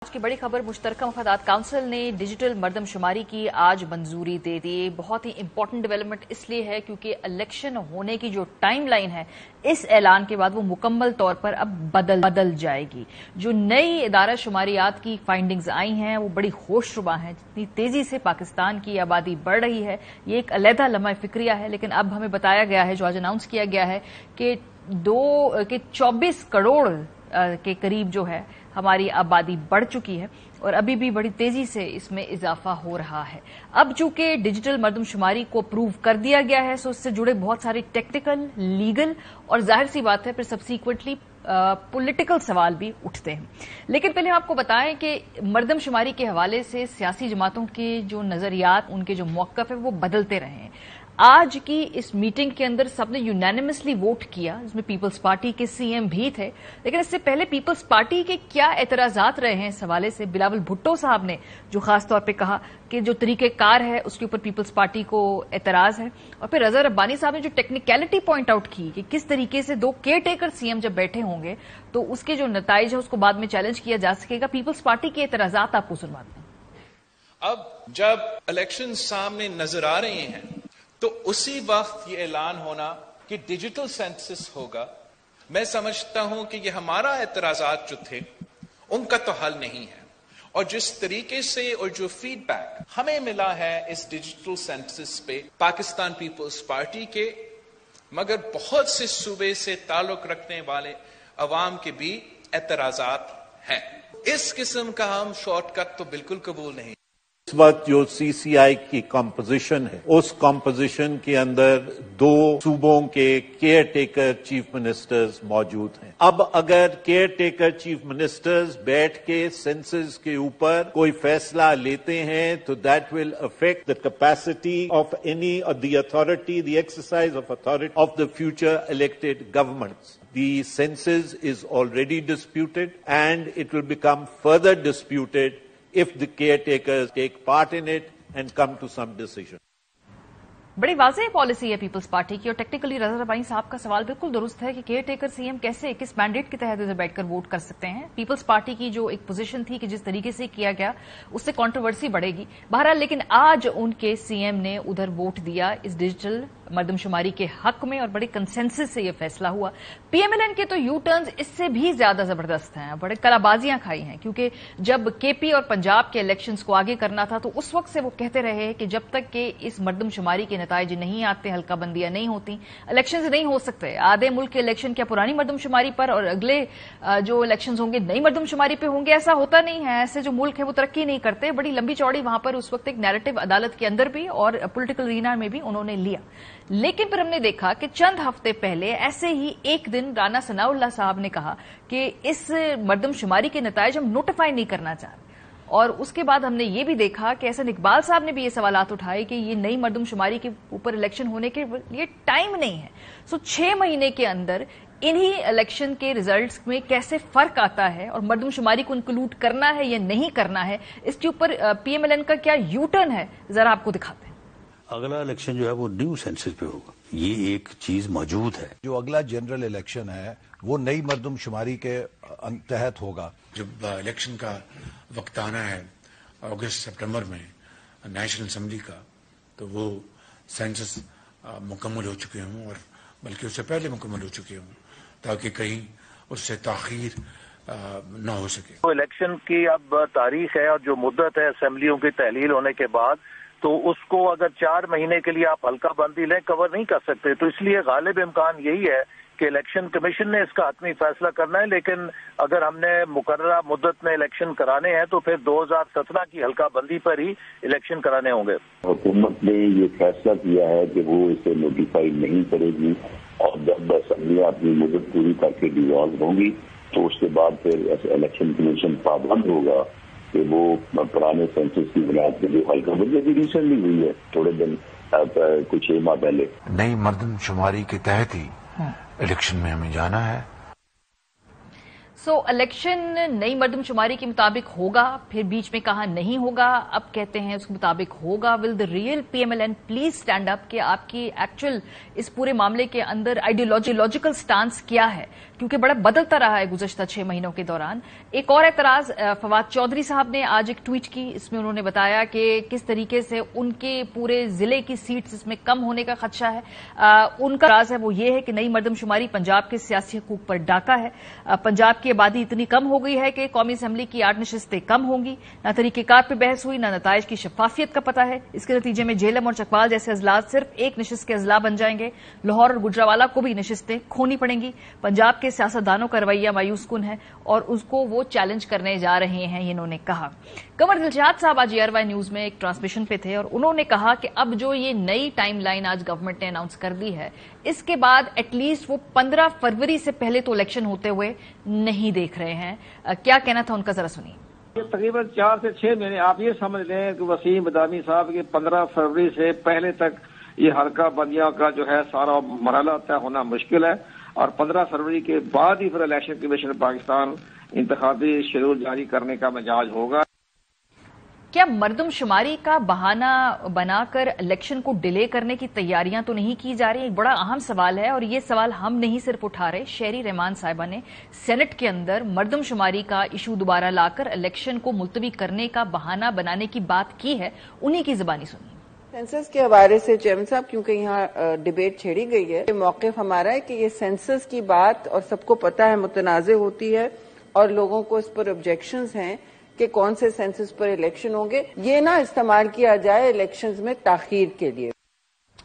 आज की बड़ी खबर, मुश्तरका मफादात काउंसिल ने डिजिटल मर्दमशुमारी की आज मंजूरी दे दी। बहुत ही इंपॉर्टेंट डेवलपमेंट इसलिए है क्योंकि इलेक्शन होने की जो टाइम लाइन है इस ऐलान के बाद वो मुकम्मल तौर पर अब बदल जाएगी। जो नई इदारा शुमारियात की फाइंडिंग्स आई हैं वो बड़ी होशरुबा हैं। जितनी तेजी से पाकिस्तान की आबादी बढ़ रही है ये एक अलहदा लम्हा फिक्रिया है, लेकिन अब हमें बताया गया है, जो आज अनाउंस किया गया है कि 24 करोड़ के करीब जो है हमारी आबादी बढ़ चुकी है और अभी भी बड़ी तेजी से इसमें इजाफा हो रहा है। अब चूंकि डिजिटल मर्दमशुमारी को अप्रूव कर दिया गया है सो इससे जुड़े बहुत सारे टेक्निकल, लीगल और जाहिर सी बात है फिर सब्सीक्वेंटली पॉलिटिकल सवाल भी उठते हैं। लेकिन पहले हम आपको बताएं कि मर्दमशुमारी के हवाले से सियासी जमातों के जो नजरियात, उनके जो मौक़िफ़ है वो बदलते रहे हैं। आज की इस मीटिंग के अंदर सबने यूनानिमसली वोट किया, जिसमें पीपल्स पार्टी के सीएम भी थे, लेकिन इससे पहले पीपल्स पार्टी के क्या एतराजात रहे हैं इस हवाले से बिलावल भुट्टो साहब ने जो खास तौर पे कहा कि जो तरीक़ेकार है उसके ऊपर पीपल्स पार्टी को एतराज है, और फिर रज़ा रब्बानी साहब ने जो टेक्निकलिटी पॉइंट आउट की कि किस तरीके से दो केयर टेकर सीएम जब बैठे होंगे तो उसके जो नताइज है उसको बाद में चैलेंज किया जा सकेगा। पीपल्स पार्टी के एतराजात आपको सुनवाते हैं। अब जब इलेक्शन सामने नजर आ रहे हैं तो उसी वक्त ये ऐलान होना कि डिजिटल सेंसस होगा, मैं समझता हूं कि ये हमारा एतराजात जो थे उनका तो हल नहीं है। और जिस तरीके से और जो फीडबैक हमें मिला है इस डिजिटल सेंसस पे पाकिस्तान पीपल्स पार्टी के, मगर बहुत से सूबे से ताल्लुक रखने वाले अवाम के भी एतराजात हैं। इस किस्म का हम शॉर्टकट तो बिल्कुल कबूल नहीं। इस वक्त जो सीसीआई की कॉम्पोजिशन है उस कॉम्पोजिशन के अंदर 2 सूबों के केयर टेकर चीफ मिनिस्टर्स मौजूद हैं। अब अगर केयर टेकर चीफ मिनिस्टर्स बैठ के सेंसस के ऊपर कोई फैसला लेते हैं तो that will affect the capacity of any of the authority, the exercise of authority of the future elected governments. The census is already disputed and it will become further disputed if the caretakers take part in it and come to some decision. बड़ी वाज़ेह policy है peoples party की, और technically रज़ा रब्बानी साहब का सवाल बिल्कुल दुरुस्त है कि केयर टेकर सीएम कैसे, किस मैंडेट के तहत इधर बैठकर वोट कर सकते हैं। पीपल्स पार्टी की जो एक पोजीशन थी कि जिस तरीके से किया गया उससे कंट्रोवर्सी बढ़ेगी बहरहाल, लेकिन आज उनके सीएम ने उधर वोट दिया इस डिजिटल मर्दमशुमारी के हक में और बड़े कंसेंसस से यह फैसला हुआ। पीएमएलएन के तो यू टर्न्स इससे भी ज्यादा जबरदस्त हैं, बड़े कलाबाजियां खाई हैं, क्योंकि जब केपी और पंजाब के इलेक्शंस को आगे करना था तो उस वक्त से वो कहते रहे कि जब तक कि इस मर्दमशुमारी के नताइज नहीं आते, हल्का बंदियां नहीं होती, इलेक्शन नहीं हो सकते। आधे मुल्क के इलेक्शन क्या पुरानी मर्दमशुमारी पर और अगले जो इलेक्शन होंगे नई मर्दमशुमारी पे होंगे? ऐसा होता नहीं है। ऐसे जो मुल्क है वो तरक्की नहीं करते। बड़ी लंबी चौड़ी वहां पर उस वक्त एक नैरेटिव अदालत के अंदर भी और पोलिटिकल रीना में भी उन्होंने लिया। लेकिन फिर हमने देखा कि चंद हफ्ते पहले ऐसे ही एक दिन राना सनाउल्लाह साहब ने कहा कि इस मर्दमशुमारी के नताइज हम नोटिफाई नहीं करना चाह रहे, और उसके बाद हमने ये भी देखा कि एहसन इकबाल साहब ने भी ये सवालात उठाए कि ये नई मर्दमशुमारी के ऊपर इलेक्शन होने के लिए टाइम नहीं है। सो 6 महीने के अंदर इन्हीं इलेक्शन के रिजल्ट्स में कैसे फर्क आता है और मर्दमशुमारी को इंक्लूड करना है या नहीं करना है, इसके ऊपर पीएमएलएन का क्या यू टर्न है, जरा आपको दिखाते हैं। अगला इलेक्शन जो है वो न्यू सेंसस पे होगा, ये एक चीज मौजूद है। जो अगला जनरल इलेक्शन है वो नई मर्दमशुमारी के तहत होगा। जब इलेक्शन का वक्त आना है अगस्त सितंबर में नेशनल असेंबली का, तो वो सेंसस मुकम्मल हो चुके हों और बल्कि उससे पहले मुकम्मल हो चुके हों, ताकि कहीं उससे ताखीर न हो सके। तो इलेक्शन की अब तारीख है और जो मुद्दत है असेंबलियों की तहलील होने के बाद, तो उसको अगर 4 महीने के लिए आप हल्का बंदी लें कवर नहीं कर सकते। तो इसलिए गालिब इम्कान यही है कि इलेक्शन कमीशन ने इसका हतमी फैसला करना है, लेकिन अगर हमने मुकर्ररा मुद्दत में इलेक्शन कराने हैं तो फिर 2017 की हल्का बंदी पर ही इलेक्शन कराने होंगे। हुकूमत ने ये फैसला किया है कि वो इसे नोटिफाई नहीं करेगी, और जब असेंबली अपनी मुद्दत पूरी करके डिसॉल्व होंगी तो उसके बाद फिर इलेक्शन कमीशन पाबंद होगा कि वो पुराने सेंसस की बुनियाद पर जो हल्का बंदी भी रिसेंटली हुई है थोड़े दिन कुछ 6 माह पहले, नई मर्दमशुमारी के तहत ही इलेक्शन में हमें जाना है। इलेक्शन नई मर्दमशुमारी के मुताबिक होगा, फिर बीच में कहा नहीं होगा, अब कहते हैं उसके मुताबिक होगा। Will the real PMLN please stand up कि आपकी एक्चुअल इस पूरे मामले के अंदर आइडियोलॉजिकल स्टांस क्या है, क्योंकि बड़ा बदलता रहा है गुज़श्ता 6 महीनों के दौरान। एक और एतराज फवाद चौधरी साहब ने आज एक ट्वीट की, इसमें उन्होंने बताया कि किस तरीके से उनके पूरे जिले की सीट्स इसमें कम होने का खदशा है। उनका राज है वो ये है कि नई मर्दमशुमारी पंजाब के सियासी हकूक पर डाका है। पंजाब की आबादी इतनी कम हो गई है कि कौमी असम्बली की 8 नशिस्तें कम होंगी, न तरीकेकार पर बहस हुई, न नताइज की शफाफियत का पता है। इसके नतीजे में झेलम और चकवाल जैसे अजला सिर्फ एक नशिस्त के अजला बन जाएंगे। लाहौर और गुजरावाला को भी नशिस्तें खोनी पड़ेंगी। पंजाब के सियासतदानों का रवैया मायूस कुन है और उसको वो चैलेंज करने जा रहे हैं, ये इन्होंने कहा। कमर दिलशाद साहब आज ARY न्यूज में एक ट्रांसमिशन पे थे और उन्होंने कहा कि अब जो ये नई टाइमलाइन आज गवर्नमेंट ने अनाउंस कर दी है, इसके बाद एटलीस्ट वो 15 फरवरी से पहले तो इलेक्शन होते हुए नहीं देख रहे हैं। क्या कहना था उनका, जरा सुनिए। ये तकरीबन 4 से 6 महीने आप ये समझ लें कि वसीम बदामी साहब के 15 फरवरी से पहले तक ये हल्का बंदियों का जो है सारा मरहला तय होना मुश्किल है और 15 फरवरी के बाद ही फिर इलेक्शन कमीशन पाकिस्तान इंतखाबी शेड्यूल जारी करने का मिजाज होगा। क्या मर्दमशुमारी का बहाना बनाकर इलेक्शन को डिले करने की तैयारियां तो नहीं की जा रही? एक बड़ा अहम सवाल है और ये सवाल हम नहीं सिर्फ उठा रहे, शहरी रहमान साहिबा ने सेनेट के अंदर मर्दमशुमारी का इशू दोबारा लाकर इलेक्शन को मुलतवी करने का बहाना बनाने की बात की है, उन्हीं की जुबानी सुनिए। सेंसस के हवाले से चेयरमैन साहब, क्योंकि यहाँ डिबेट छेड़ी गई है, मौक़िफ़ हमारा है कि ये सेंसस की बात और सबको पता है मुतनाज़े होती है और लोगों को इस पर ऑब्जेक्शंस हैं कि कौन से सेंसस पर इलेक्शन होंगे, ये ना इस्तेमाल किया जाए इलेक्शंस में ताख़ीर के लिए।